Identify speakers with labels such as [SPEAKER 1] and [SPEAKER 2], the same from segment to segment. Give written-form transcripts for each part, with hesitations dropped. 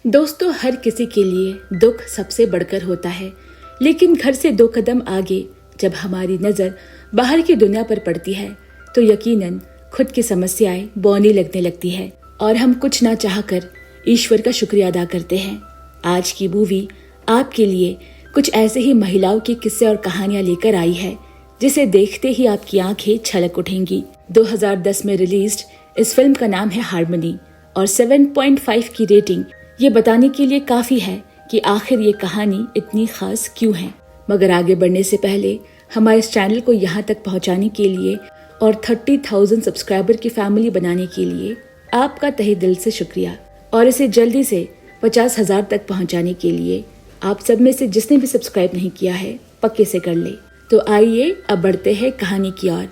[SPEAKER 1] दोस्तों, हर किसी के लिए दुख सबसे बढ़कर होता है, लेकिन घर से 2 कदम आगे जब हमारी नजर बाहर की दुनिया पर पड़ती है तो यकीनन खुद की समस्याएं बौनी लगने लगती है और हम कुछ ना चाहकर ईश्वर का शुक्रिया अदा करते हैं। आज की मूवी आपके लिए कुछ ऐसे ही महिलाओं के किस्से और कहानियां लेकर आई है जिसे देखते ही आपकी आंखें छलक उठेंगी। 2010 में रिलीज्ड इस फिल्म का नाम है हार्मनी और 7.5 की रेटिंग ये बताने के लिए काफी है कि आखिर ये कहानी इतनी खास क्यों है। मगर आगे बढ़ने से पहले हमारे इस चैनल को यहाँ तक पहुँचाने के लिए और 30,000 सब्सक्राइबर की फैमिली बनाने के लिए आपका तहे दिल से शुक्रिया, और इसे जल्दी से 50,000 तक पहुँचाने के लिए आप सब में से जिसने भी सब्सक्राइब नहीं किया है पक्के से कर ले। तो आइए अब बढ़ते हैं कहानी की ओर।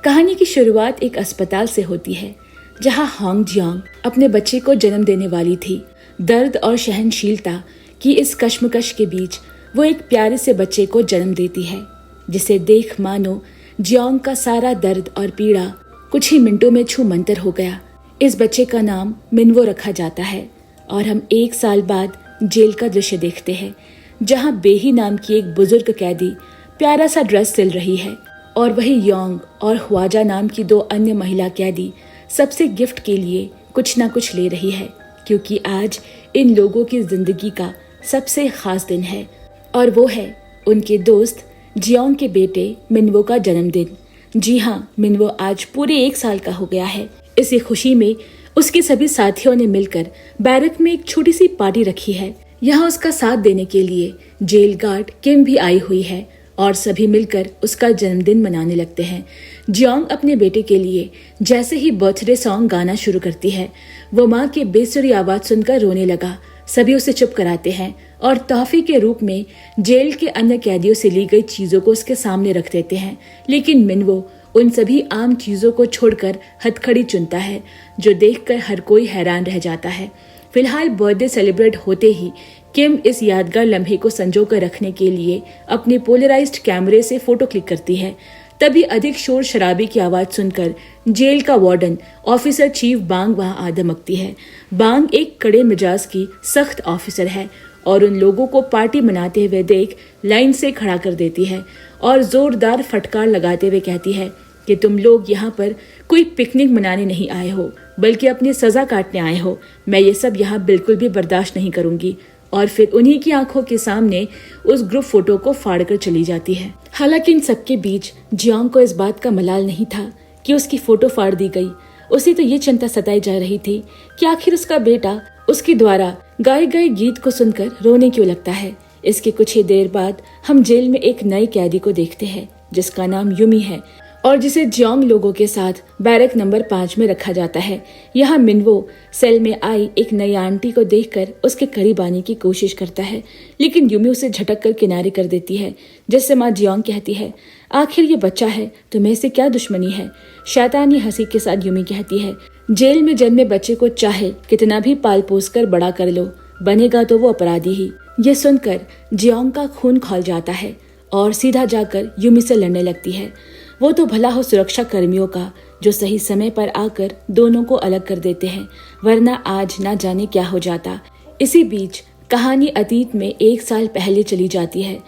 [SPEAKER 1] कहानी की शुरुआत एक अस्पताल से होती है जहाँ होंग जियांग अपने बच्चे को जन्म देने वाली थी। दर्द और सहनशीलता की इस कश्मकश के बीच वो एक प्यारे से बच्चे को जन्म देती है जिसे देख मानो जियांग का सारा दर्द और पीड़ा कुछ ही मिनटों में छू मंतर हो गया। इस बच्चे का नाम मिनवो रखा जाता है और हम 1 साल बाद जेल का दृश्य देखते हैं जहाँ बेही नाम की एक बुजुर्ग कैदी प्यारा सा ड्रेस सिल रही है और वही योंग और ख्वाजा नाम की 2 अन्य महिला कैदी सबसे गिफ्ट के लिए कुछ ना कुछ ले रही है, क्योंकि आज इन लोगों की जिंदगी का सबसे खास दिन है और वो है उनके दोस्त जियांग के बेटे मिनवो का जन्मदिन। जी हाँ, मिनवो आज पूरे 1 साल का हो गया है। इसी खुशी में उसके सभी साथियों ने मिलकर बैरक में एक छोटी सी पार्टी रखी है। यहाँ उसका साथ देने के लिए जेल गार्ड किम भी आई हुई है और सभी मिलकर उसका जन्मदिन मनाने लगते हैं। जियांग अपने बेटे के लिए जैसे ही बर्थडे सॉन्ग गाना शुरू करती है वो माँ के बेसुरी आवाज सुनकर रोने लगा। सभी उसे चुप कराते हैं और तोहफे के रूप में जेल के अन्य कैदियों से ली गई चीजों को उसके सामने रख देते हैं, लेकिन मिनवो उन सभी आम चीजों को छोड़कर हथकड़ी चुनता है जो देखकर हर कोई हैरान रह जाता है। फिलहाल बर्थडे सेलिब्रेट होते ही किम इस यादगार लम्हे को संजो कर रखने के लिए अपने पोलराइज्ड कैमरे से फोटो क्लिक करती है। तभी अधिक शोर शराबे की आवाज सुनकर जेल का वार्डन ऑफिसर चीफ बांग वहां आ धमकती है। बांग एक कड़े मिजाज की सख्त ऑफिसर है और उन लोगों को पार्टी मनाते हुए देख लाइन से खड़ा कर देती है और जोरदार फटकार लगाते हुए कहती है कि तुम लोग यहाँ पर कोई पिकनिक मनाने नहीं आए हो बल्कि अपनी सजा काटने आए हो। मैं ये सब यहाँ बिल्कुल भी बर्दाश्त नहीं करूंगी। और फिर उन्हीं की आंखों के सामने उस ग्रुप फोटो को फाड़कर चली जाती है। हालांकि इन सबके बीच जियांग को इस बात का मलाल नहीं था कि उसकी फोटो फाड़ दी गई। उसे तो ये चिंता सताई जा रही थी कि आखिर उसका बेटा उसके द्वारा गाए गए गीत को सुनकर रोने क्यों लगता है। इसके कुछ ही देर बाद हम जेल में एक नई कैदी को देखते हैं जिसका नाम यूमी है और जिसे जियांग लोगों के साथ बैरक नंबर 5 में रखा जाता है। यहाँ मिनवो सेल में आई एक नई आंटी को देखकर उसके करीब आने की कोशिश करता है, लेकिन यूमी उसे झटक कर किनारे कर देती है, जिससे माँ जियांग कहती है, आखिर ये बच्चा है, तुम्हें इससे क्या दुश्मनी है। शैतानी हंसी के साथ यूमी कहती है, जेल में जन्मे बच्चे को चाहे कितना भी पाल पोस कर बड़ा कर लो, बनेगा तो वो अपराधी ही। ये सुनकर जियांग का खून खौल जाता है और सीधा जाकर यूमी से लड़ने लगती है। वो तो भला हो सुरक्षा कर्मियों का जो सही समय पर आकर दोनों को अलग कर देते हैं, वरना आज ना जाने क्या हो जाता। इसी बीच कहानी अतीत में 1 साल पहले चली जाती है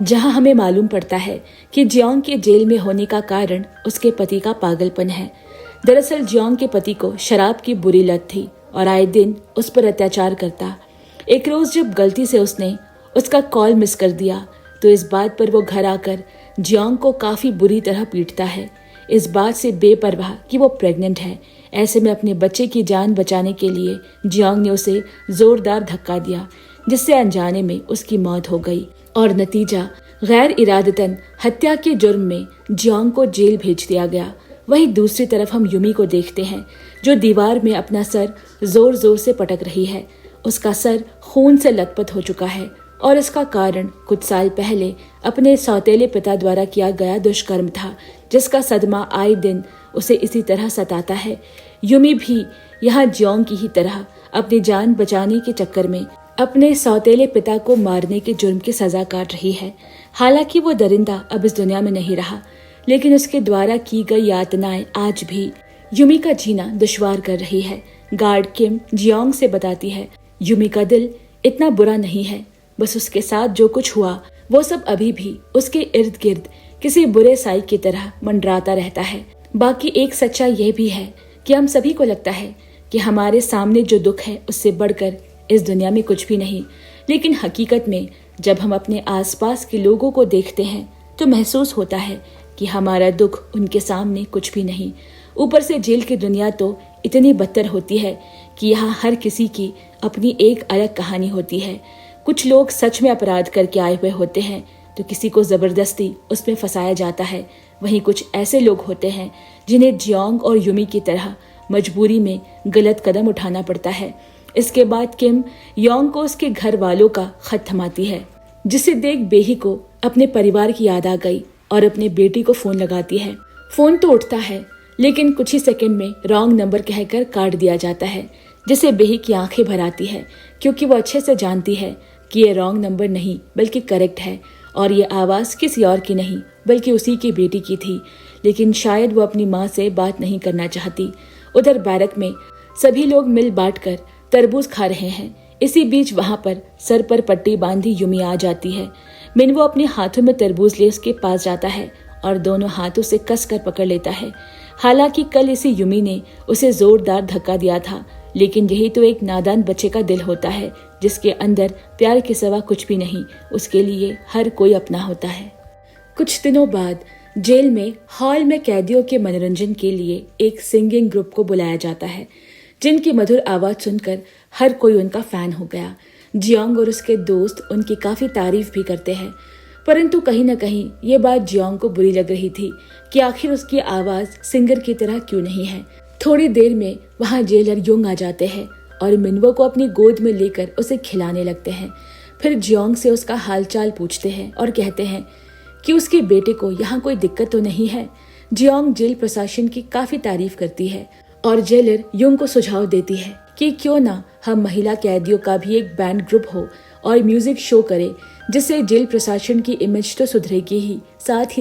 [SPEAKER 1] जहां हमें मालूम पड़ता है कि जियांग के जेल में होने का कारण उसके पति का पागलपन है। दरअसल जियांग के पति को शराब की बुरी लत थी और आए दिन उस पर अत्याचार करता। एक रोज जब गलती से उसने उसका कॉल मिस कर दिया तो इस बात पर वो घर आकर जियांग को काफी बुरी तरह पीटता है, इस बात से बेपरवाह कि वो प्रेग्नेंट है। ऐसे में अपने बच्चे की जान बचाने के लिए जियांग ने उसे जोरदार धक्का दिया जिससे अनजाने में उसकी मौत हो गई और नतीजा गैर इरादतन हत्या के जुर्म में जियांग को जेल भेज दिया गया। वहीं दूसरी तरफ हम यूमी को देखते हैं जो दीवार में अपना सर जोर जोर से पटक रही है। उसका सर खून से लथपथ हो चुका है और इसका कारण कुछ साल पहले अपने सौतेले पिता द्वारा किया गया दुष्कर्म था, जिसका सदमा आए दिन उसे इसी तरह सताता है। यूमी भी यहाँ जियांग की ही तरह अपनी जान बचाने के चक्कर में अपने सौतेले पिता को मारने के जुर्म की सजा काट रही है। हालांकि वो दरिंदा अब इस दुनिया में नहीं रहा, लेकिन उसके द्वारा की गई यातनाएं आज भी यूमी का जीना दुश्वार कर रही है। गार्ड किम जियांग से बताती है, यूमी का दिल इतना बुरा नहीं है, बस उसके साथ जो कुछ हुआ वो सब अभी भी उसके इर्द गिर्द किसी बुरे साई की तरह मंडराता रहता है। बाकी एक सच्चाई यह भी है कि हम सभी को लगता है कि हमारे सामने जो दुख है उससे बढ़कर इस दुनिया में कुछ भी नहीं, लेकिन हकीकत में जब हम अपने आसपास के लोगों को देखते हैं तो महसूस होता है कि हमारा दुख उनके सामने कुछ भी नहीं। ऊपर से जेल की दुनिया तो इतनी बदतर होती है कि यहाँ हर किसी की अपनी एक अलग कहानी होती है। कुछ लोग सच में अपराध करके आए हुए होते हैं तो किसी को जबरदस्ती उसमें फंसाया जाता है। वहीं कुछ ऐसे लोग होते हैं जिन्हें जियोंग और यूमी की तरह मजबूरी में गलत कदम उठाना पड़ता है। इसके बाद किम योंग को उसके घर वालों का खत थमाती है, जिसे देख बेही को अपने परिवार की याद आ गई और अपने बेटी को फोन लगाती है। फोन तो उठता है लेकिन कुछ ही सेकंड में रॉन्ग नंबर कहकर काट दिया जाता है, जिसे बेही की आंखें भर आती है क्योंकि वो अच्छे से जानती है कि ये रॉन्ग नंबर नहीं बल्कि करेक्ट है और ये आवाज किसी और की नहीं बल्कि उसी की बेटी की थी। लेकिन शायद वो अपनी माँ से बात नहीं करना चाहती। उधर बैरक में सभी लोग मिल बांट कर तरबूज खा रहे हैं। इसी बीच वहां पर सर पर पट्टी बांधी यूमी आ जाती है। मिनवो अपने हाथों में तरबूज ले उसके पास जाता है और दोनों हाथों से कसकर पकड़ लेता है। हालांकि कल इसी यूमी ने उसे जोरदार धक्का दिया था, लेकिन यही तो एक नादान बच्चे का दिल होता है जिसके अंदर प्यार के सिवा कुछ भी नहीं। उसके लिए हर कोई अपना होता है। कुछ दिनों बाद जेल में हॉल में कैदियों के मनोरंजन के लिए एक सिंगिंग ग्रुप को बुलाया जाता है, जिनकी मधुर आवाज सुनकर हर कोई उनका फैन हो गया। जियोंग और उसके दोस्त उनकी काफी तारीफ भी करते हैं, परंतु कहीं न कहीं ये बात जियोंग को बुरी लग रही थी कि आखिर उसकी आवाज सिंगर की तरह क्यों नहीं है। थोड़ी देर में वहाँ जेलर योंग आ जाते हैं और मिनवो को अपनी गोद में लेकर उसे खिलाने लगते हैं। फिर जियोंग से उसका हालचाल पूछते हैं और कहते हैं कि उसके बेटे को यहाँ कोई दिक्कत तो नहीं है। जियोंग जेल प्रशासन की काफी तारीफ करती है और जेलर योंग को सुझाव देती है कि क्यों ना हम महिला कैदियों का भी एक बैंड ग्रुप हो और म्यूजिक शो करे, जिससे जेल प्रशासन की इमेज तो सुधरेगी ही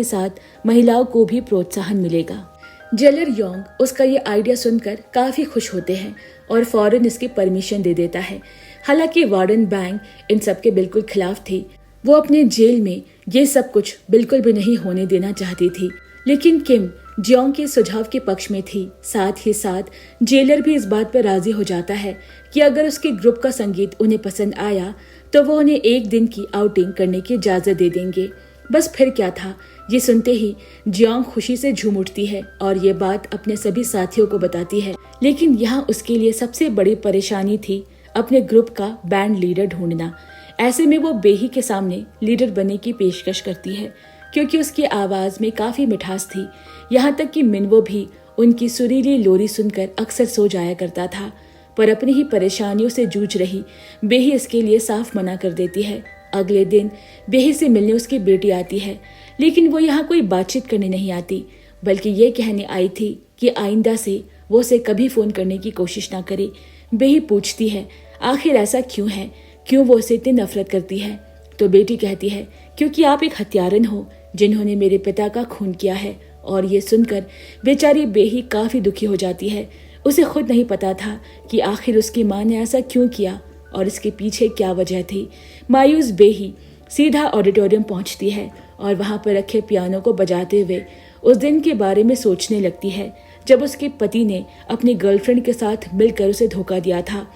[SPEAKER 1] साथ महिलाओं को भी प्रोत्साहन मिलेगा। जेलर योंग उसका ये आइडिया सुनकर काफी खुश होते हैं और फौरन इसकी परमिशन दे देता है। हालांकि वार्डन बैंग इन सब के बिल्कुल खिलाफ थी। वो अपने जेल में ये सब कुछ बिल्कुल भी नहीं होने देना चाहती थी, लेकिन किम जियोंग के सुझाव के पक्ष में थी। साथ ही साथ जेलर भी इस बात पर राजी हो जाता है कि अगर उसके ग्रुप का संगीत उन्हें पसंद आया तो वो उन्हें एक दिन की आउटिंग करने की इजाजत दे देंगे। बस फिर क्या था, ये सुनते ही जियोंग खुशी से झूम उठती है और ये बात अपने सभी साथियों को बताती है। लेकिन यहाँ उसके लिए सबसे बड़ी परेशानी थी अपने ग्रुप का बैंड लीडर ढूंढना। ऐसे में वो बेही के सामने लीडर बनने की पेशकश करती है क्योंकि उसकी आवाज में काफी मिठास थी। यहाँ तक कि मिनवो भी उनकी सुरीली लोरी सुनकर अक्सर सो जाया करता था, पर अपनी ही परेशानियों से जूझ रही बेही इसके लिए साफ मना कर देती है। अगले दिन बेही से मिलने उसकी बेटी आती है, लेकिन वो यहाँ कोई बातचीत करने नहीं आती, बल्कि ये कहने आई थी कि आइंदा से वो उसे कभी फोन करने की कोशिश ना करे। बेही पूछती है आखिर ऐसा क्यों है, क्यों वो उसे इतनी नफरत करती है। तो बेटी कहती है क्योंकि आप एक हत्यारन हो जिन्होंने मेरे पिता का खून किया है। और ये सुनकर बेचारी बेही काफी दुखी हो जाती है। उसे खुद नहीं पता था कि आखिर उसकी माँ ने ऐसा क्यों किया और इसके पीछे क्या वजह थी। मायूस बेही सीधा ऑडिटोरियम पहुंचती है और वहां पर रखे पियानो को बजाते हुए उस दिन के बारे में सोचने लगती है जब उसके पति ने अपनी गर्लफ्रेंड के साथ मिलकर उसे धोखा दिया था।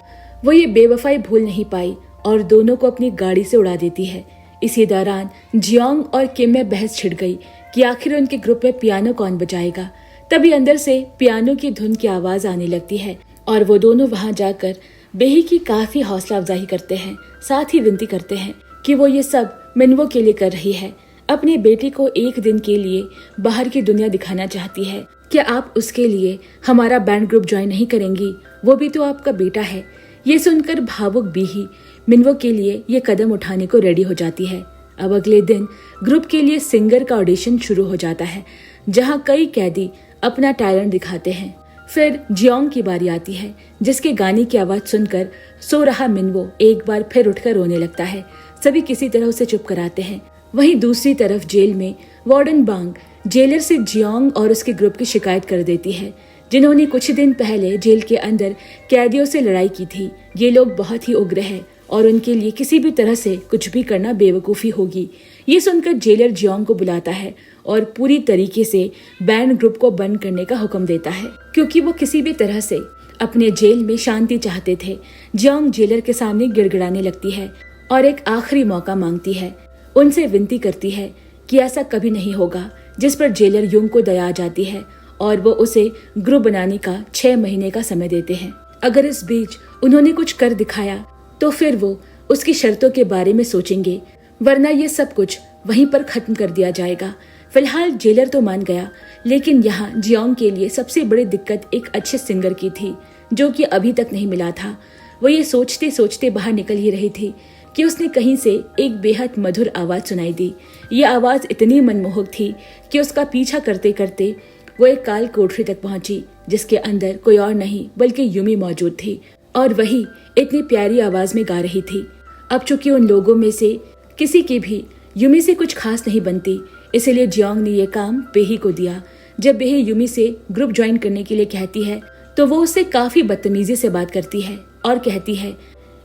[SPEAKER 1] वो ये बेवफाई भूल नहीं पाई और दोनों को अपनी गाड़ी से उड़ा देती है। इसी दौरान जियोंग और किम में बहस छिड़ गई कि आखिर उनके ग्रुप में पियानो कौन बजाएगा। तभी अंदर से पियानो की धुन की आवाज आने लगती है और वो दोनों वहां जाकर बेही की काफी हौसला अफजाई करते हैं, साथ ही विनती करते हैं कि वो ये सब मिनवो के लिए कर रही है। अपनी बेटी को एक दिन के लिए बाहर की दुनिया दिखाना चाहती है। क्या आप उसके लिए हमारा बैंड ग्रुप ज्वाइन नहीं करेंगी? वो भी तो आपका बेटा है। ये सुनकर भावुक बेही मिनवो के लिए ये कदम उठाने को रेडी हो जाती है। अब अगले दिन ग्रुप के लिए सिंगर का ऑडिशन शुरू हो जाता है, जहाँ कई कैदी अपना टैलेंट दिखाते हैं। फिर जियोंग की बारी आती है, जिसके गाने की आवाज सुनकर सो रहा मिनवो एक बार फिर उठकर रोने लगता है। सभी किसी तरह उसे चुप कराते हैं। वहीं दूसरी तरफ जेल में वार्डन बांग जेलर से जियोंग और उसके ग्रुप की शिकायत कर देती है, जिन्होंने कुछ दिन पहले जेल के अंदर कैदियों से लड़ाई की थी। ये लोग बहुत ही उग्र हैं और उनके लिए किसी भी तरह से कुछ भी करना बेवकूफ़ी होगी। ये सुनकर जेलर जियोंग को बुलाता है और पूरी तरीके से बैंड ग्रुप को बंद करने का हुक्म देता है, क्योंकि वो किसी भी तरह से अपने जेल में शांति चाहते थे। जियोंग जेलर के सामने गिड़गिड़ाने लगती है और एक आखिरी मौका मांगती है। उनसे विनती करती है कि ऐसा कभी नहीं होगा, जिस पर जेलर युंग को दया आ जाती है और वो उसे ग्रुप बनाने का 6 महीने का समय देते हैं। अगर इस बीच उन्होंने कुछ कर दिखाया तो फिर वो उसकी शर्तों के बारे में सोचेंगे, वरना ये सब कुछ वहीं पर खत्म कर दिया जाएगा। फिलहाल जेलर तो मान गया, लेकिन यहाँ जियोंग के लिए सबसे बड़ी दिक्कत एक अच्छे सिंगर की थी, जो कि अभी तक नहीं मिला था। वो ये सोचते सोचते बाहर निकल ही रही थी कि उसने कहीं से एक बेहद मधुर आवाज सुनाई दी। ये आवाज इतनी मनमोहक थी कि उसका पीछा करते करते वो एक काल कोठरी तक पहुंची, जिसके अंदर कोई और नहीं बल्कि यूमी मौजूद थी और वही इतनी प्यारी आवाज में गा रही थी। अब चूंकि उन लोगों में से किसी की भी यूमी से कुछ खास नहीं बनती, इसलिए जियोंग ने यह काम बेही को दिया। जब बेही यूमी से ग्रुप ज्वाइन करने के लिए कहती है तो वो उससे काफी बदतमीजी से बात करती है और कहती है,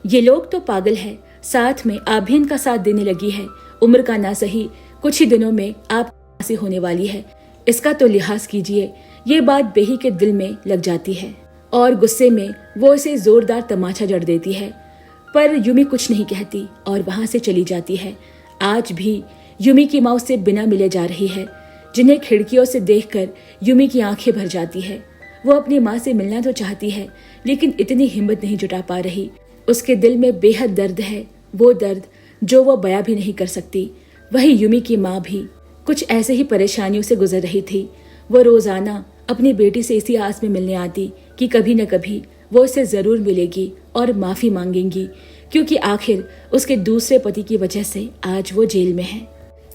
[SPEAKER 1] ये लोग तो पागल है, साथ में आप भी इनका साथ देने लगी है। उम्र का ना सही, कुछ ही दिनों में आप से होने वाली है, इसका तो लिहाज कीजिए। ये बात बेही के दिल में लग जाती है और गुस्से में वो इसे जोरदार तमाचा जड़ देती है, पर यूमी कुछ नहीं कहती और वहां से चली जाती है। आज भी यूमी की माँ उससे बिना मिले जा रही है, जिन्हें खिड़कियों से देखकर यूमी की आंखें भर जाती है। वो अपनी माँ से मिलना तो चाहती है, लेकिन इतनी हिम्मत नहीं जुटा पा रही। उसके दिल में बेहद दर्द है, वो दर्द जो वो बयां भी नहीं कर सकती। वही यूमी की माँ भी कुछ ऐसे ही परेशानियों से गुजर रही थी। वो रोजाना अपनी बेटी से इसी आस में मिलने आती कि कभी न कभी वो उससे जरूर मिलेगी और माफी मांगेंगी, क्योंकि आखिर उसके दूसरे पति की वजह से आज वो जेल में है।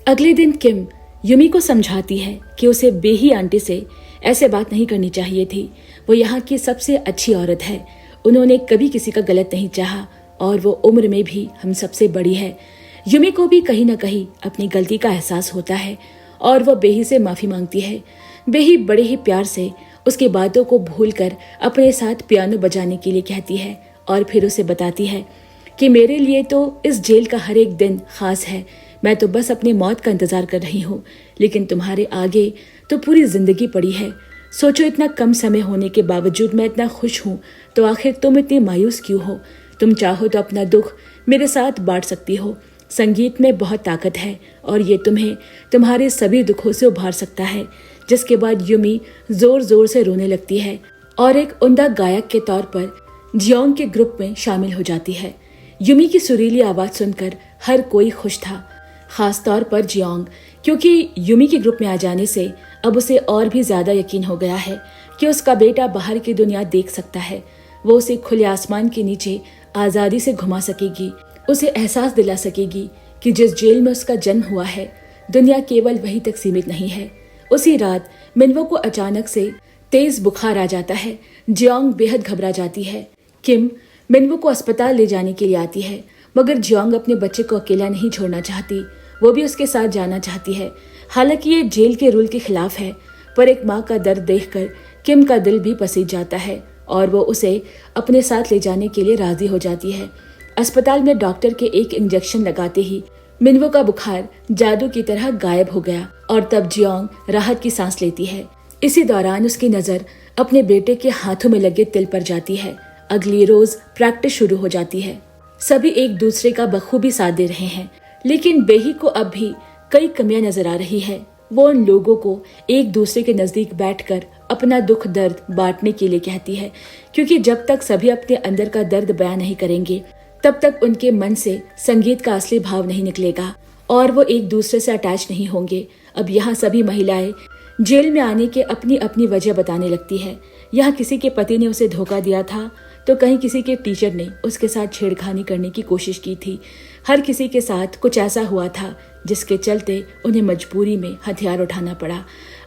[SPEAKER 1] अगले दिन किम यूमी को समझाती है कि उसे बेही आंटी से ऐसे बात नहीं करनी चाहिए थी। वो यहाँ की सबसे अच्छी औरत है, उन्होंने कभी किसी का गलत नहीं चाहा और वो उम्र में भी हम सबसे बड़ी है। यूमी को भी कहीं न कहीं अपनी गलती का एहसास होता है और वो बेही से माफी मांगती है। बेही बड़े ही प्यार से उसकी बातों को भूलकर अपने साथ पियानो बजाने के लिए कहती है और फिर उसे बताती है कि मेरे लिए तो इस जेल का हर एक दिन खास है। मैं तो बस अपनी मौत का इंतजार कर रही हूँ, लेकिन तुम्हारे आगे तो पूरी जिंदगी पड़ी है। सोचो, इतना कम समय होने के बावजूद मैं इतना खुश हूँ, तो आखिर तुम इतनी मायूस क्यों हो? तुम चाहो तो अपना दुख मेरे साथ बांट सकती हो। संगीत में बहुत ताकत है और ये तुम्हें तुम्हारे सभी दुखों से उभार सकता है। जिसके बाद यूमी जोर जोर से रोने लगती है और एक उम्दा गायक के तौर पर जियोंग के ग्रुप में शामिल हो जाती है। यूमी की सुरीली आवाज सुनकर हर कोई खुश था, खास तौर पर जियोंग, क्योंकि यूमी के ग्रुप में आ जाने से अब उसे और भी ज्यादा यकीन हो गया है कि उसका बेटा बाहर की दुनिया देख सकता है। वो उसे खुले आसमान के नीचे आजादी से घुमा सकेगी, उसे एहसास दिला सकेगी कि जिस जेल में उसका जन्म हुआ है, दुनिया केवल वहीं तक सीमित नहीं है। उसी रात मिनवो को अचानक से तेज बुखार आ जाता है। जियोंग बेहद घबरा जाती है। किम मिनवो को अस्पताल ले जाने के लिए आती है, मगर जियोंग अपने बच्चे को अकेला नहीं छोड़ना चाहती, वो भी उसके साथ जाना चाहती है। हालांकि ये जेल के रूल के खिलाफ है, पर एक माँ का दर्द देखकर किम का दिल भी पसीज जाता है और वो उसे अपने साथ ले जाने के लिए राजी हो जाती है। अस्पताल में डॉक्टर के एक इंजेक्शन लगाते ही मिनवो का बुखार जादू की तरह गायब हो गया और तब जियोंग राहत की सांस लेती है। इसी दौरान उसकी नजर अपने बेटे के हाथों में लगे तिल पर जाती है। अगली रोज प्रैक्टिस शुरू हो जाती है। सभी एक दूसरे का बखूबी साथ दे रहे हैं, लेकिन बेही को अब भी कई कमियां नजर आ रही है। वो उन लोगों को एक दूसरे के नजदीक बैठकर अपना दुख दर्द बांटने के लिए कहती है, क्योंकि जब तक सभी अपने अंदर का दर्द बयान नहीं करेंगे, तब तक उनके मन से संगीत का असली भाव नहीं निकलेगा और वो एक दूसरे से अटैच नहीं होंगे। अब यहाँ सभी महिलाएं जेल में आने के अपनी अपनी वजह बताने लगती है। यहाँ किसी के पति ने उसे धोखा दिया था, तो कहीं किसी के टीचर ने उसके साथ छेड़खानी करने की कोशिश की थी। हर किसी के साथ कुछ ऐसा हुआ था जिसके चलते उन्हें मजबूरी में हथियार उठाना पड़ा।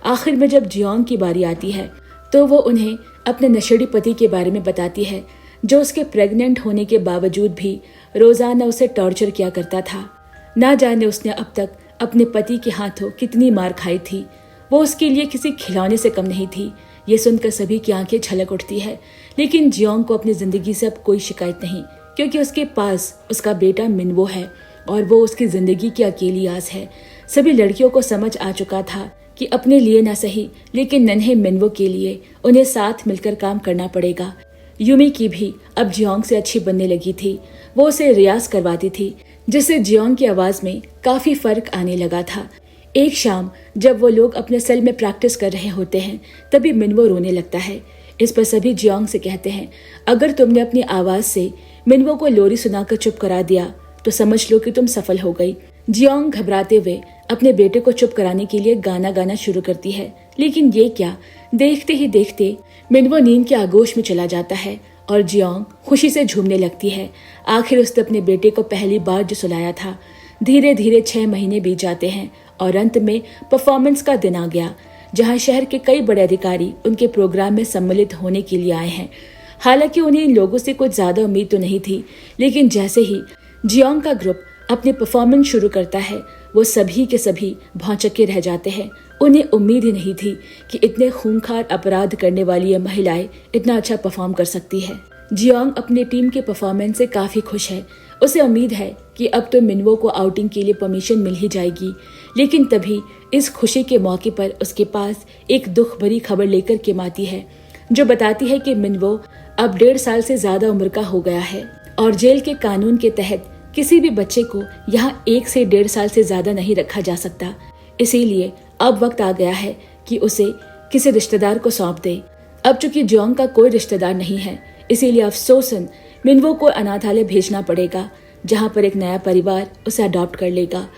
[SPEAKER 1] आखिर में जब जियोंग की बारी आती है तो वो उन्हें अपने नशेड़ी पति के बारे में बताती है, जो उसके प्रेग्नेंट होने के बावजूद भी रोजाना उसे टॉर्चर किया करता था। ना जाने उसने अब तक अपने पति के हाथों कितनी मार खाई थी। वो उसके लिए किसी खिलौने से कम नहीं थी। ये सुनकर सभी की आंखें छलक उठती है, लेकिन जियोंग को अपनी जिंदगी से अब कोई शिकायत नहीं, क्योंकि उसके पास उसका बेटा मिनवो है और वो उसकी जिंदगी की अकेली आस है। सभी लड़कियों को समझ आ चुका था कि अपने लिए ना सही, लेकिन नन्हे मिनवो के लिए उन्हें साथ मिलकर काम करना पड़ेगा। यूमी की भी अब जियोंग से अच्छी बनने लगी थी। वो उसे रियाज करवाती थी, जिससे जियोंग की आवाज में काफी फर्क आने लगा था। एक शाम जब वो लोग अपने सेल में प्रैक्टिस कर रहे होते हैं, तभी मिनवो रोने लगता है। इस पर सभी जियोंग से कहते हैं, अगर तुमने अपनी आवाज से मिनवो को लोरी सुनाकर चुप करा दिया तो समझ लो कि तुम सफल हो गई। जियोंग घबराते हुए अपने बेटे को चुप कराने के लिए गाना गाना शुरू करती है, लेकिन ये क्या, देखते ही देखते मिनवो नींद के आगोश में चला जाता है और जियोंग खुशी से झूमने लगती है। आखिर उसने अपने बेटे को पहली बार जो सुलाया था। धीरे धीरे 6 महीने बीत जाते हैं और अंत में परफॉर्मेंस का दिन आ गया, जहां शहर के कई बड़े अधिकारी उनके प्रोग्राम में सम्मिलित होने के लिए आए हैं। हालांकि उन्हें इन लोगों से कुछ ज्यादा उम्मीद तो नहीं थी, लेकिन जैसे ही जियोंग का ग्रुप अपने परफॉर्मेंस शुरू करता है, वो सभी के सभी भौचक्के रह जाते हैं। उन्हें उम्मीद ही नहीं थी कि इतने खूंखार अपराध करने वाली ये महिलाएं इतना अच्छा परफॉर्म कर सकती है। जियोंग अपनी टीम के परफॉर्मेंस से काफी खुश है। उसे उम्मीद है कि अब तो मिनवो को आउटिंग के लिए परमिशन मिल ही जाएगी, लेकिन तभी इस खुशी के मौके पर उसके पास एक दुख भरी खबर लेकर किम आती है, जो बताती है कि मिनवो अब 1.5 साल से ज्यादा उम्र का हो गया है और जेल के कानून के तहत किसी भी बच्चे को यहाँ 1 से 1.5 साल से ज्यादा नहीं रखा जा सकता। इसीलिए अब वक्त आ गया है कि उसे किसी रिश्तेदार को सौंप दे। अब चूंकि जियोंग का कोई रिश्तेदार नहीं है, इसीलिए अफसोसन मिनवो को अनाथालय भेजना पड़ेगा, जहाँ पर एक नया परिवार उसे अडॉप्ट कर लेगा।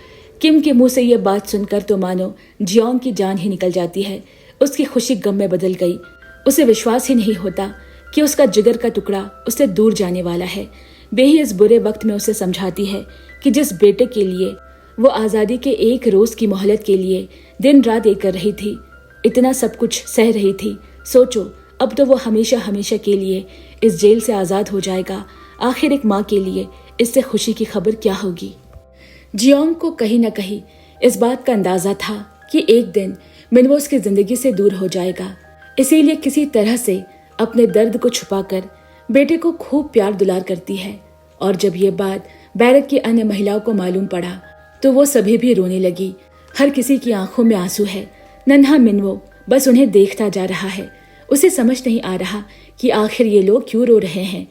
[SPEAKER 1] किम के मुंह से ये बात सुनकर तो मानो जियोंग की जान ही निकल जाती है। उसकी खुशी गम में बदल गई। उसे विश्वास ही नहीं होता कि उसका जिगर का टुकड़ा उससे दूर जाने वाला है। बेही इस बुरे वक्त में उसे समझाती है कि जिस बेटे के लिए वो आजादी के एक रोज की मोहलत के लिए दिन रात एक कर रही थी, इतना सब कुछ सह रही थी, सोचो अब तो वो हमेशा हमेशा के लिए इस जेल से आजाद हो जाएगा। आखिर एक माँ के लिए इससे खुशी की खबर क्या होगी। जियोंग को कहीं न कहीं इस बात का अंदाजा था कि एक दिन मिनवो उसकी जिंदगी से दूर हो जाएगा। इसीलिए किसी तरह से अपने दर्द को छुपाकर बेटे को खूब प्यार दुलार करती है। और जब ये बात बैरक की अन्य महिलाओं को मालूम पड़ा तो वो सभी भी रोने लगी। हर किसी की आंखों में आंसू है। नन्हा मिनवो बस उन्हें देखता जा रहा है। उसे समझ नहीं आ रहा कि आखिर ये लोग क्यों रो रहे हैं।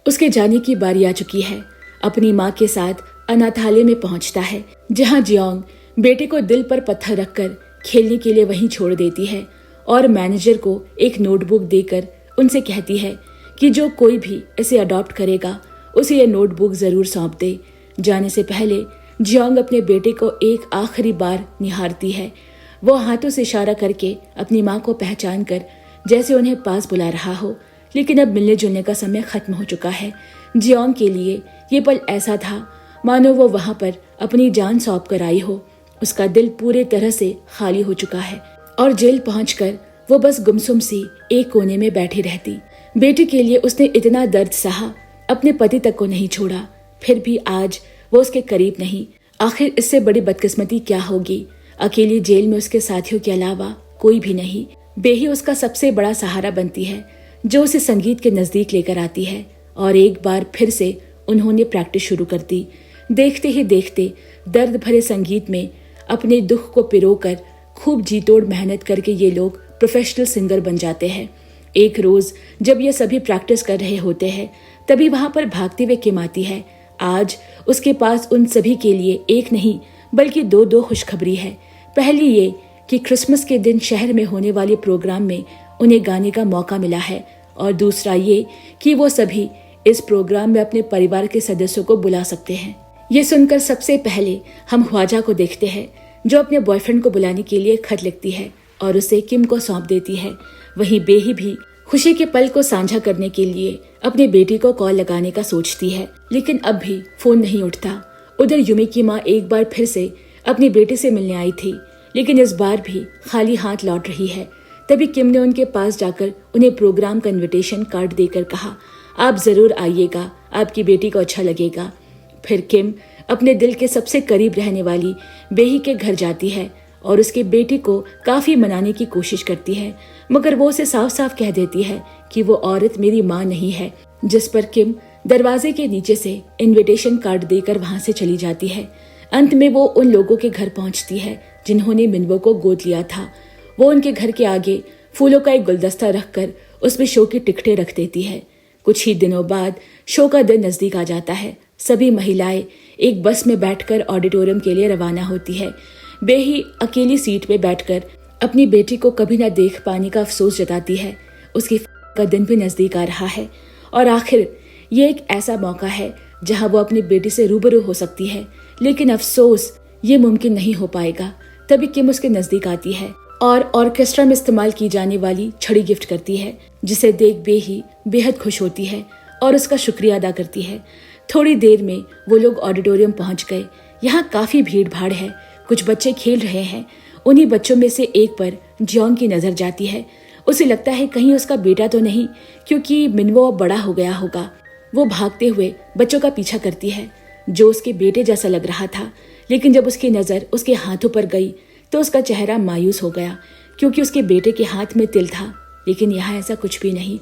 [SPEAKER 1] उसके जाने की बारी आ चुकी है। अपनी माँ के साथ अनाथालय में पहुंचता है, जहां जियोंग बेटे को दिल पर पत्थर रखकर खेलने के लिए वहीं छोड़ देती है और मैनेजर को एक नोटबुक देकर उनसे कहती है कि जो कोई भी इसे अडॉप्ट करेगा उसे ये नोटबुक जरूर सौंप दे। जाने से पहले जियोंग अपने बेटे को एक आखिरी बार निहारती है। वो हाथों से इशारा करके अपनी माँ को पहचान कर जैसे उन्हें पास बुला रहा हो, लेकिन अब मिलने जुलने का समय खत्म हो चुका है। जियोंग के लिए ये पल ऐसा था मानो वो वहां पर अपनी जान सौंप कर आई हो। उसका दिल पूरे तरह से खाली हो चुका है और जेल पहुंचकर वो बस गुमसुम सी एक कोने में बैठी रहती। बेटे के लिए उसने इतना दर्द सहा, अपने पति तक को नहीं छोड़ा, फिर भी आज वो उसके करीब नहीं। आखिर इससे बड़ी बदकिस्मती क्या होगी। अकेली जेल में उसके साथियों के अलावा कोई भी नहीं। बेही उसका सबसे बड़ा सहारा बनती है, जो उसे संगीत के नजदीक लेकर आती है। और एक बार फिर से उन्होंने प्रैक्टिस शुरू कर दी। देखते ही देखते दर्द भरे संगीत में अपने दुख को पिरोकर खूब जीतोड़ मेहनत करके ये लोग प्रोफेशनल सिंगर बन जाते हैं। एक रोज जब ये सभी प्रैक्टिस कर रहे होते हैं, तभी वहां पर भागते हुए किम आती है। आज उसके पास उन सभी के लिए एक नहीं बल्कि दो खुशखबरी है। पहली ये कि क्रिसमस के दिन शहर में होने वाले प्रोग्राम में उन्हें गाने का मौका मिला है, और दूसरा ये कि वो सभी इस प्रोग्राम में अपने परिवार के सदस्यों को बुला सकते हैं। ये सुनकर सबसे पहले हम ख्वाजा को देखते हैं, जो अपने बॉयफ्रेंड को बुलाने के लिए खत लिखती है और उसे किम को सौंप देती है। वहीं बेही भी खुशी के पल को साझा करने के लिए अपने बेटी को कॉल लगाने का सोचती है, लेकिन अब भी फोन नहीं उठता। उधर यूमी की माँ एक बार फिर से अपनी बेटी से मिलने आई थी, लेकिन इस बार भी खाली हाथ लौट रही है। तभी किम ने उनके पास जाकर उन्हें प्रोग्राम का इन्विटेशन कार्ड देकर कहा, आप जरूर आइएगा, आपकी बेटी को अच्छा लगेगा। फिर किम अपने दिल के सबसे करीब रहने वाली बेही के घर जाती है और उसके बेटे को काफी मनाने की कोशिश करती है, मगर वो उसे साफ साफ कह देती है कि वो औरत मेरी माँ नहीं है। जिस पर किम दरवाजे के नीचे से इनविटेशन कार्ड देकर वहां से चली जाती है। अंत में वो उन लोगों के घर पहुंचती है जिन्होंने मिनवो को गोद लिया था। वो उनके घर के आगे फूलों का एक गुलदस्ता रखकर उसमें शो की टिकटें रख देती है। कुछ ही दिनों बाद शो का दिन नजदीक आ जाता है। सभी महिलाएं एक बस में बैठकर ऑडिटोरियम के लिए रवाना होती है। बेही अकेली सीट में बैठकर अपनी बेटी को कभी न देख पाने का अफसोस जताती है। उसकी का दिन भी नजदीक आ रहा है और आखिर ये एक ऐसा मौका है जहां वो अपनी बेटी से रूबरू हो सकती है, लेकिन अफसोस ये मुमकिन नहीं हो पाएगा। तभी किम उसके नजदीक आती है और ऑर्केस्ट्रा में इस्तेमाल की जाने वाली छड़ी गिफ्ट करती है, जिसे देख बेही बेहद खुश होती है और उसका शुक्रिया अदा करती है। थोड़ी देर में वो लोग ऑडिटोरियम पहुंच गए। यहाँ काफी भीड़ भाड़ है, कुछ बच्चे खेल रहे हैं। उन्हीं बच्चों में से एक पर जियोंग की नजर जाती है। उसे लगता है कहीं उसका बेटा तो नहीं, क्योंकि मिनवो अब बड़ा हो गया होगा। वो भागते हुए बच्चों का पीछा करती है जो उसके बेटे जैसा लग रहा था, लेकिन जब उसकी नजर उसके हाथों पर गई तो उसका चेहरा मायूस हो गया, क्योंकि उसके बेटे के हाथ में तिल था, लेकिन यहाँ ऐसा कुछ भी नहीं।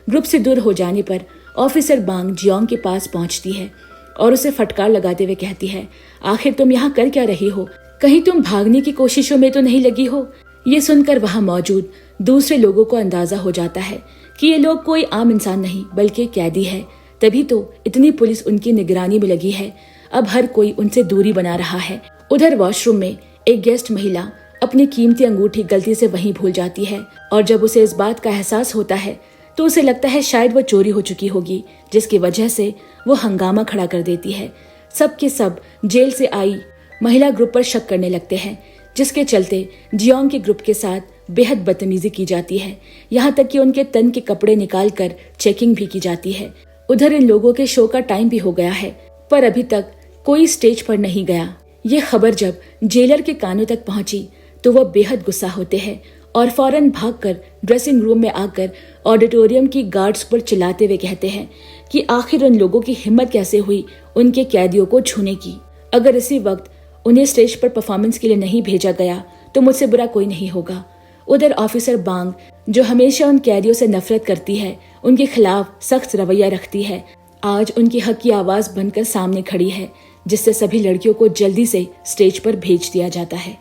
[SPEAKER 1] ग्रुप से दूर हो जाने पर ऑफिसर बांग जियोंग के पास पहुंचती है और उसे फटकार लगाते हुए कहती है, आखिर तुम यहाँ कर क्या रही हो? कहीं तुम भागने की कोशिशों में तो नहीं लगी हो? ये सुनकर वहां मौजूद दूसरे लोगों को अंदाजा हो जाता है कि ये लोग कोई आम इंसान नहीं बल्कि कैदी है। तभी तो इतनी पुलिस उनकी निगरानी में लगी है। अब हर कोई उनसे दूरी बना रहा है। उधर वॉशरूम में एक गेस्ट महिला अपनी कीमती अंगूठी गलती से वहीं भूल जाती है और जब उसे इस बात का एहसास होता है तो उसे लगता है शायद वो चोरी हो चुकी होगी, जिसकी वजह से वो हंगामा खड़ा कर देती है। सब के सब जेल से आई महिला ग्रुप पर शक करने लगते हैं, जिसके चलते जियोंग के ग्रुप के साथ बेहद बदतमीजी की जाती है। यहाँ तक कि उनके तन के कपड़े निकाल कर चेकिंग भी की जाती है। उधर इन लोगों के शो का टाइम भी हो गया है, पर अभी तक कोई स्टेज पर नहीं गया। ये खबर जब जेलर के कानों तक पहुंची तो वो बेहद गुस्सा होते हैं और फौरन भागकर ड्रेसिंग रूम में आकर ऑडिटोरियम की गार्ड्स पर चिल्लाते हुए कहते हैं कि आखिर उन लोगों की हिम्मत कैसे हुई उनके कैदियों को छूने की। अगर इसी वक्त उन्हें स्टेज पर परफॉर्मेंस के लिए नहीं भेजा गया तो मुझसे बुरा कोई नहीं होगा। उधर ऑफिसर बांग, जो हमेशा उन कैदियों से नफरत करती है, उनके खिलाफ सख्त रवैया रखती है, आज उनकी हक की आवाज बनकर सामने खड़ी है, जिससे सभी लड़कियों को जल्दी से स्टेज पर भेज दिया जाता है।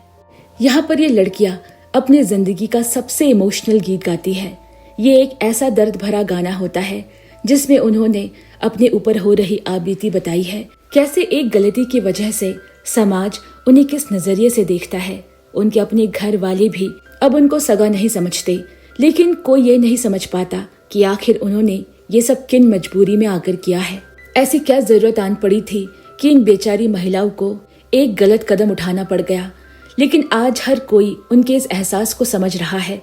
[SPEAKER 1] यहाँ पर ये लड़कियां अपनी जिंदगी का सबसे इमोशनल गीत गाती है। ये एक ऐसा दर्द भरा गाना होता है जिसमें उन्होंने अपने ऊपर हो रही आबीती बताई है, कैसे एक गलती की वजह से समाज उन्हें किस नजरिए से देखता है। उनके अपने घर वाले भी अब उनको सगा नहीं समझते, लेकिन कोई ये नहीं समझ पाता कि आखिर उन्होंने ये सब किन मजबूरी में आकर किया है। ऐसी क्या जरूरत आन पड़ी थी कि इन बेचारी महिलाओं को एक गलत कदम उठाना पड़ गया। लेकिन आज हर कोई उनके इस एहसास को समझ रहा है,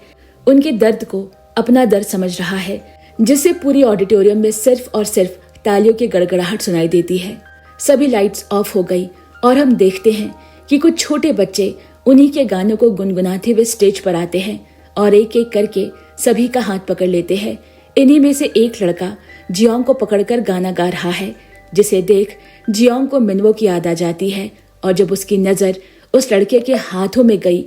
[SPEAKER 1] उनके दर्द को अपना दर्द समझ रहा है, जिससे पूरी ऑडिटोरियम में सिर्फ और सिर्फ तालियों की गड़गड़ाहट सुनाई देती है। सभी लाइट्स ऑफ हो गई और हम देखते हैं कि कुछ छोटे बच्चे उन्हीं के गानों को गुनगुनाते हुए स्टेज पर आते हैं और एक एक करके सभी का हाथ पकड़ लेते हैं। इन्हीं में से एक लड़का जियोंग को पकड़कर गाना गा रहा है, जिसे देख जियोंग को मिनवो की याद आ जाती है और जब उसकी नजर उस लड़के के हाथों में गई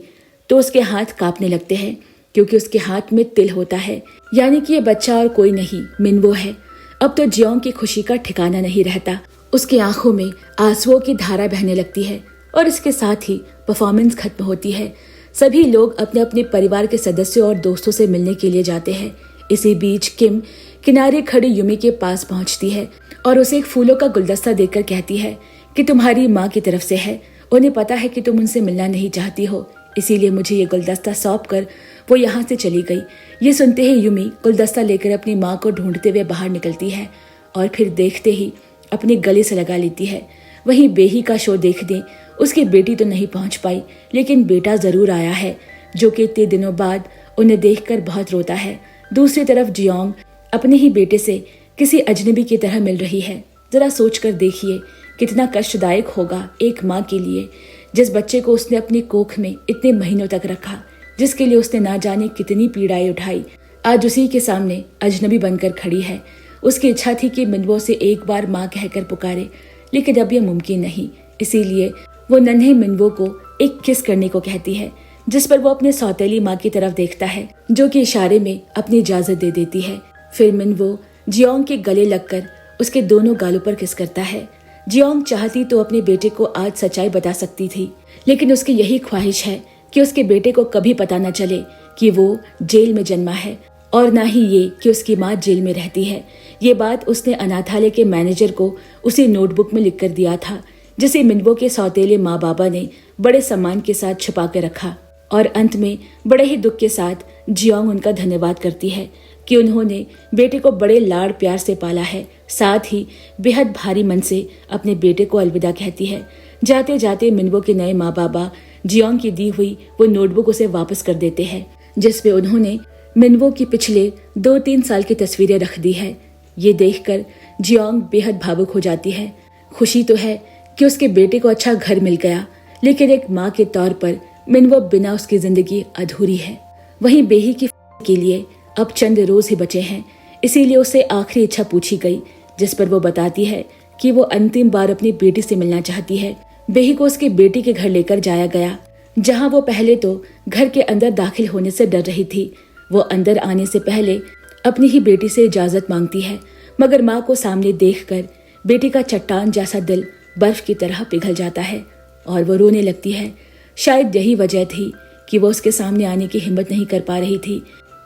[SPEAKER 1] तो उसके हाथ कांपने लगते हैं, क्योंकि उसके हाथ में तिल होता है, यानी कि ये बच्चा और कोई नहीं मिनवो है। अब तो जियोंग की खुशी का ठिकाना नहीं रहता। उसकी आंखों में आंसुओं की धारा बहने लगती है और इसके साथ ही परफॉर्मेंस खत्म होती है। सभी लोग अपने अपने परिवार के सदस्यों और दोस्तों से मिलने के लिए जाते हैं। इसी बीच किम किनारे खड़ी युमी के पास पहुंचती है और उसे एक फूलों का गुलदस्ता देकर कहती है कि तुम्हारी माँ की तरफ से है। उन्हें पता है कि तुम उनसे मिलना नहीं चाहती हो, इसीलिए मुझे ये गुलदस्ता सौंप कर वो यहाँ से चली गई। ये सुनते ही युमी गुलदस्ता लेकर अपनी माँ को ढूंढते हुए बाहर निकलती है और फिर देखते ही अपने गले से लगा लेती है। वहीं बेही का शो देखने उसकी बेटी तो नहीं पहुंच पाई, लेकिन बेटा जरूर आया है, जो कि इतने दिनों बाद उन्हें देखकर बहुत रोता है। दूसरी तरफ जियोंग अपने ही बेटे से किसी अजनबी की तरह मिल रही है। जरा सोच कर देखिए कितना कष्टदायक होगा एक माँ के लिए, जिस बच्चे को उसने अपनी कोख में इतने महीनों तक रखा, जिसके लिए उसने ना जाने कितनी पीड़ाएं उठाई, आज उसी के सामने अजनबी बनकर खड़ी है। उसकी इच्छा थी कि मिनवो से एक बार माँ कहकर पुकारे, लेकिन अब यह मुमकिन नहीं। इसीलिए वो नन्हे मिनवो को एक किस करने को कहती है, जिस पर वो अपने सौतेली माँ की तरफ देखता है, जो कि इशारे में अपनी इजाजत दे देती है। फिर मिनवो जियोंग के गले लगकर उसके दोनों गालों पर किस करता है। जियोंग चाहती तो अपने बेटे को आज सच्चाई बता सकती थी, लेकिन उसकी यही ख्वाहिश है कि उसके बेटे को कभी पता न चले कि वो जेल में जन्मा है, और ना ही ये कि उसकी माँ जेल में रहती है। ये बात उसने अनाथालय के मैनेजर को उसी नोटबुक में लिख कर दिया था, जिसे मिनवो के सौतेले माँ बाबा ने बड़े सम्मान के साथ छुपा कर रखा। और अंत में बड़े ही दुख के साथ जियोंग उनका धन्यवाद करती है कि उन्होंने बेटे को बड़े लाड़ प्यार से पाला है। साथ ही बेहद भारी मन से अपने बेटे को अलविदा कहती है। जाते जाते मिनवो के नए माँ बाबा जियोंग की दी हुई वो नोटबुक उसे वापस कर देते हैं, जिसमें उन्होंने मिनवो की पिछले 2-3 साल की तस्वीरें रख दी है। ये देखकर जियोंग बेहद भावुक हो जाती है। खुशी तो है कि उसके बेटे को अच्छा घर मिल गया, लेकिन एक माँ के तौर पर मिनवो बिना उसकी जिंदगी अधूरी है। वहीं बेही के लिए अब चंद रोज ही बचे हैं, इसीलिए उसे आखिरी इच्छा पूछी गई, जिस पर वो बताती है कि वो अंतिम बार अपनी बेटी से मिलना चाहती है। बेही को उसके बेटी के घर लेकर जाया गया, जहां वो पहले तो घर के अंदर दाखिल होने से डर रही थी। वो अंदर आने से पहले अपनी ही बेटी से इजाजत मांगती है, मगर माँ को सामने देखकर बेटी का चट्टान जैसा दिल बर्फ की तरह पिघल जाता है और वो रोने लगती है। शायद यही वजह थी कि वो उसके सामने आने की हिम्मत नहीं कर पा रही थी,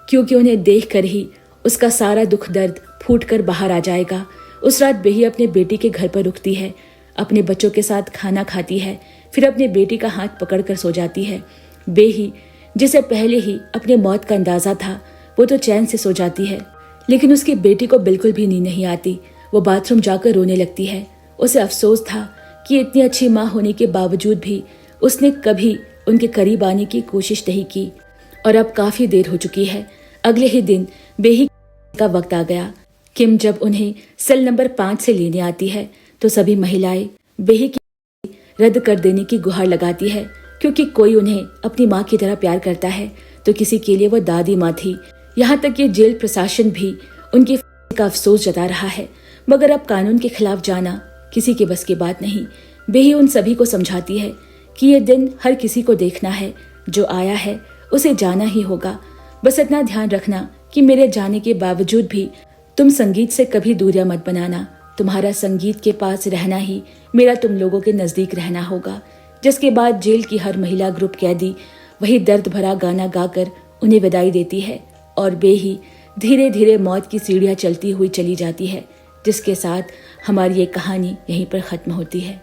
[SPEAKER 1] क्योंकि उन्हें देखकर ही उसका सारा दुख दर्द फूट कर बाहर आ जाएगा। उस रात बेही अपने बेटी के घर पर रुकती है, अपने बच्चों के साथ खाना खाती है, फिर अपने बेटी का हाथ पकड़कर सो जाती है। बेही, जिसे पहले ही अपने मौत का अंदाजा था, वो तो चैन से सो जाती है, लेकिन उसकी बेटी को बिल्कुल भी नींद नहीं आती। वो बाथरूम जाकर रोने लगती है। उसे अफसोस था कि इतनी अच्छी माँ होने के बावजूद भी उसने कभी उनके करीब आने की कोशिश नहीं की, और अब काफी देर हो चुकी है। अगले ही दिन बेही का वक्त आ गया। किम जब उन्हें सेल नंबर 5 से लेने आती है तो सभी महिलाएं बेही की रद्द कर देने की गुहार लगाती है, क्योंकि कोई उन्हें अपनी माँ की तरह प्यार करता है तो किसी के लिए वो दादी माँ थी। यहाँ तक कि जेल प्रशासन भी उनकी का अफसोस जता रहा है, मगर अब कानून के खिलाफ जाना किसी के बस की बात नहीं। बेही उन सभी को समझाती है कि ये दिन हर किसी को देखना है, जो आया है उसे जाना ही होगा। बस इतना ध्यान रखना कि मेरे जाने के बावजूद भी तुम संगीत से कभी दूरियां मत बनाना। तुम्हारा संगीत के पास रहना ही मेरा तुम लोगों के नजदीक रहना होगा। जिसके बाद जेल की हर महिला ग्रुप कैदी वही दर्द भरा गाना गाकर उन्हें विदाई देती है, और बेही धीरे धीरे मौत की सीढ़ियां चलती हुई चली जाती है, जिसके साथ हमारी ये कहानी यहीं पर खत्म होती है।